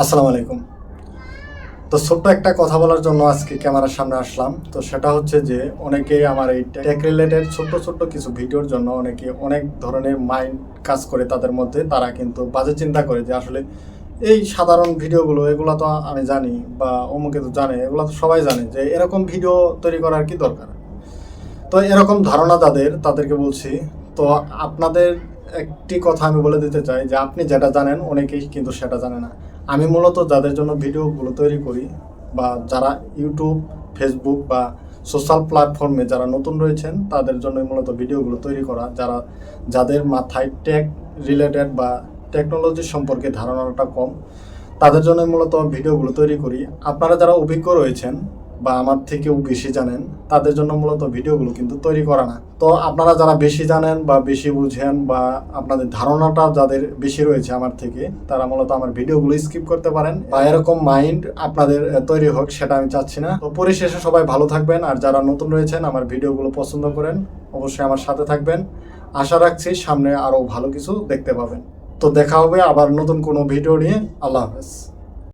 আসসালামু আলাইকুম। তো ছোট্ট একটা কথা বলার জন্য আজকে ক্যামেরার সামনে আসলাম। তো সেটা হচ্ছে যে অনেকেই আমার এই টেক রিলেটেড ছোট্ট ছোট্ট কিছু ভিডিওর জন্য অনেকে অনেক ধরনের মাইন্ড কাজ করে তাদের মধ্যে। তারা কিন্তু বাজে চিন্তা করে যে আসলে এই সাধারণ ভিডিওগুলো এগুলো তো আমি জানি বা অমুকে তো জানে, এগুলো তো সবাই জানে যে এরকম ভিডিও তৈরি করার কি দরকার। তো এরকম ধারণা তাদেরকে বলছি। তো আপনাদের একটি কথা আমি বলে দিতে চাই যে আপনি যেটা জানেন অনেকেই কিন্তু সেটা জানে না। আমি মূলত যাদের জন্য ভিডিওগুলো তৈরি করি বা যারা ইউটিউব, ফেসবুক বা সোশ্যাল প্ল্যাটফর্মে যারা নতুন রয়েছেন তাদের জন্য মূলত ভিডিওগুলো তৈরি করা, যাদের মাথায় টেক রিলেটেড বা টেকনোলজি সম্পর্কে ধারণাটা কম, তাদের জন্য মূলত ভিডিওগুলো তৈরি করি। আপনারা যারা অভিজ্ঞ রয়েছেন বা আমার থেকেও বেশি জানেন তাদের জন্য মূলত ভিডিওগুলো কিন্তু তৈরি করা না। তো আপনারা যারা বেশি জানেন বা বেশি বুঝেন বা আপনাদের ধারণাটা যাদের বেশি রয়েছে আমার থেকে, তারা মূলত আমার ভিডিওগুলো স্কিপ করতে পারেন বা এরকম মাইন্ড আপনাদের তৈরি হোক সেটা আমি চাচ্ছি না। তো পরিশেষে সবাই ভালো থাকবেন, আর যারা নতুন রয়েছেন আমার ভিডিওগুলো পছন্দ করেন অবশ্যই আমার সাথে থাকবেন। আশা রাখছি সামনে আরও ভালো কিছু দেখতে পাবেন। তো দেখা হবে আবার নতুন কোনো ভিডিও নিয়ে। আল্লাহ হাফেজ।